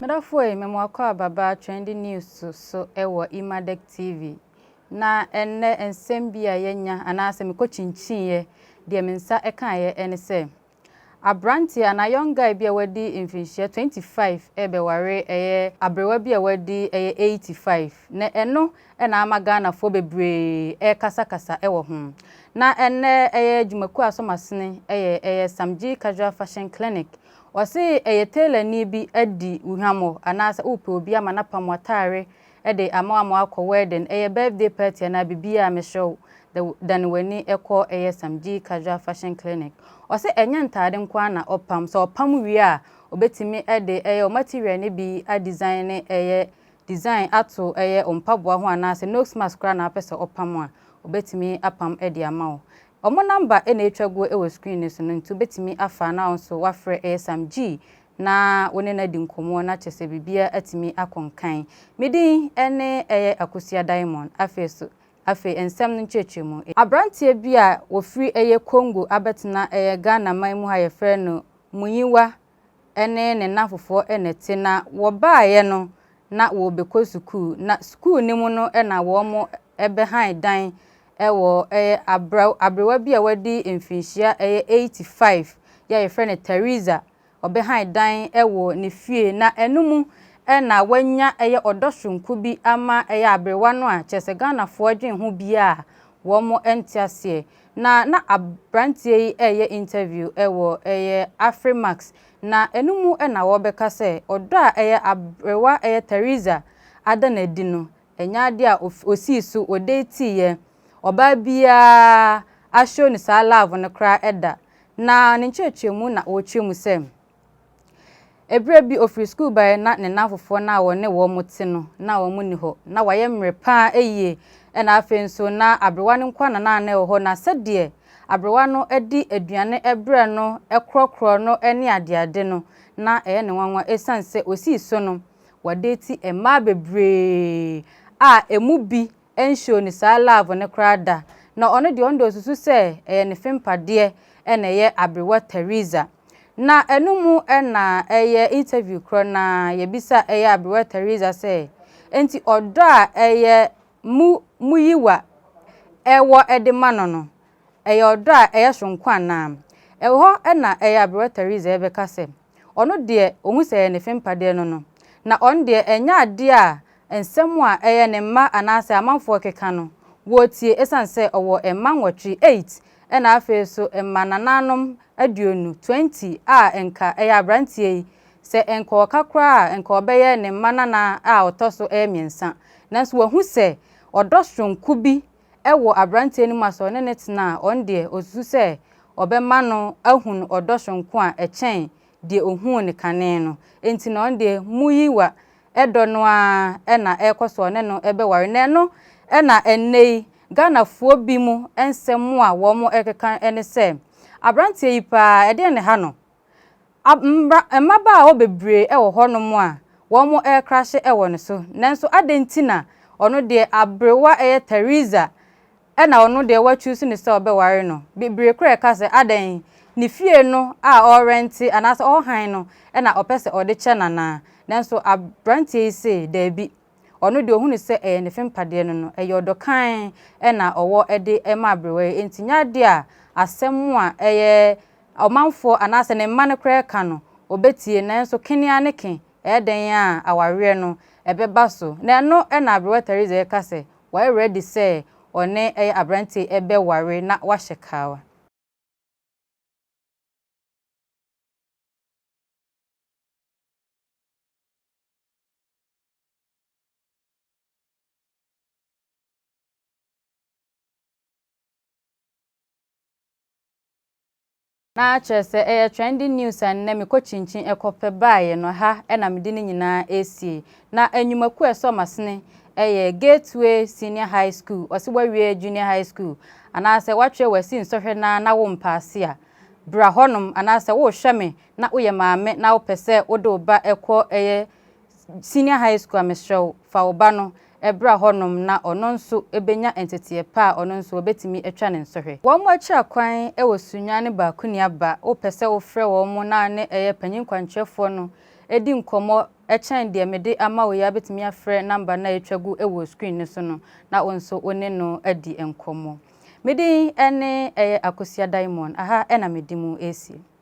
Nadafo memwakwa baba trending news so ewo Emadek TV. Na enne ensem bia yenya anase mekochinchinye de mensa ekaye ene se abrantia na young guy bia wadi infinshia 25 ebe ware abrewa bia wadi 85 na eno na amagana fo bebre kasa ewo ho na enne jumaku asomasene samji casual fashion clinic wasi tailor ni bi adi uhamo anase upe obi amana pamwatare de amawa akọ wedding birthday party na bibia me show dan wani ekọ samji casual fashion clinic wasi enya ntade nkwa na opam so opam wi a obetimi de o material ne bi a design design ato ompaboa ho anase nose mask kra na apese opam a obetimi apam de amawo omo number na etwago ewo screen ne so no nti obetimi afa na onso wafre samji na woni na di nkomo na chese bibia atimi akonkan medin ene Akosia Diamond afe ensem no nchechemu abrantie bia wofiri Congo abetena Ghana man mu ha ye frɛ no Munyiwa ene ne nafofo enete na wo baaye no na wo beko school na school ni mu no na wo mo behind dan ewo abrewa bia wadi mfinhia 85 ye frɛ no Teresa behind dan ewo ne fie na enumu na wanya odosonku bi ama abrewa no a chese Ghana fo adwen ho bia wo mo entiase na abrantie yi interview ewo Afrimax na enumu na wo beka se odo a abrewa Teresa ada na di no enya de a osiisu odeti ye oba bia a show ni sa love no kra eda na ne nchechemu na ochemu se Ebre bi ofri school by na ne nafofo na wo ne wo mote no na wo mu ni ho na waye mrepa na afenso na abrewa ne nkwa na na ho na sede abrewa no edi aduane ebre no ekrokro no ene adeade no na ne nwanwa esanse osi so no wadeti ema bebre emu bi enshow ni sa love ne krada na ono de ondo susu se ne fempade na abrewa Teresa na enumu na interview kro na yebisa abrewa Teresa se enti odo a muyiwa ewo edemano no odo a sonkwa na ewo na abrewa Teresa ebeka se ono de ohun se ne fempade no na on de enya ade a ensemu a ne mma anase amanfo keka no wotie esanse owo emma nwotwe 8 na afeso emma nananom aduonu 20 enka abrantie se enka okakra enka obeye ne mma na otoso miensa nanso wahu se odosonku bi ewo abrantie ni maso ne netena on de osusu se obema no ahunu odosonku a echen de ohun ne kane no enti na on de muyiwa edo no na ekoso ne no ebeware ne no na ennei Ghana fo bi mu ensemu a wo mo ekeka ene se abrantie yi pa ede ne ha no emaba o bebre ewo hono mu a wo mo crash ewo ne so nanso adentina ono de abrewa Teresa na ono de wa choose ne se obeware no bebre kra ka se aden ne fie no o renti anase o han no na opese ode che nana nanso abrantie yi se da bi ono de ohunu se ne fempade no odokan na owo ede ema abrewe entinya de a asemu a omanfo anase ne mma ne kra ka no obetie nanso kenia ne ken den a aware no ebeba so na no na abrewa Teresa ka se why ready say one abrantie ebe ware na wahye na chese trending news and na mekochinchin ekope baaye no ha na mede ni nyina esi na anyumaku esomasene Gateway Senior High School osiwawie Junior High School anase watwe wasi nsohwe na wo mpaase a bra honom anase wo hweme na wo ye maame na wo pese wo de oba ekọ Senior High School amehwew fa oba no ebra honom na ono nso ebenya entete pa ono nso obetimi etwa ne nsohwe wo mo achi akwan ewo sunwane ba kuni aba wo pese wo frɛ wo mo na ne panyin kwanchefo no edi nkomo echen de mede ama wo ya betimi afre number na etwagu ewo screen ne so no na wonso one no adi nkomo mede ene Akosia Diamond aha ena mede mu esi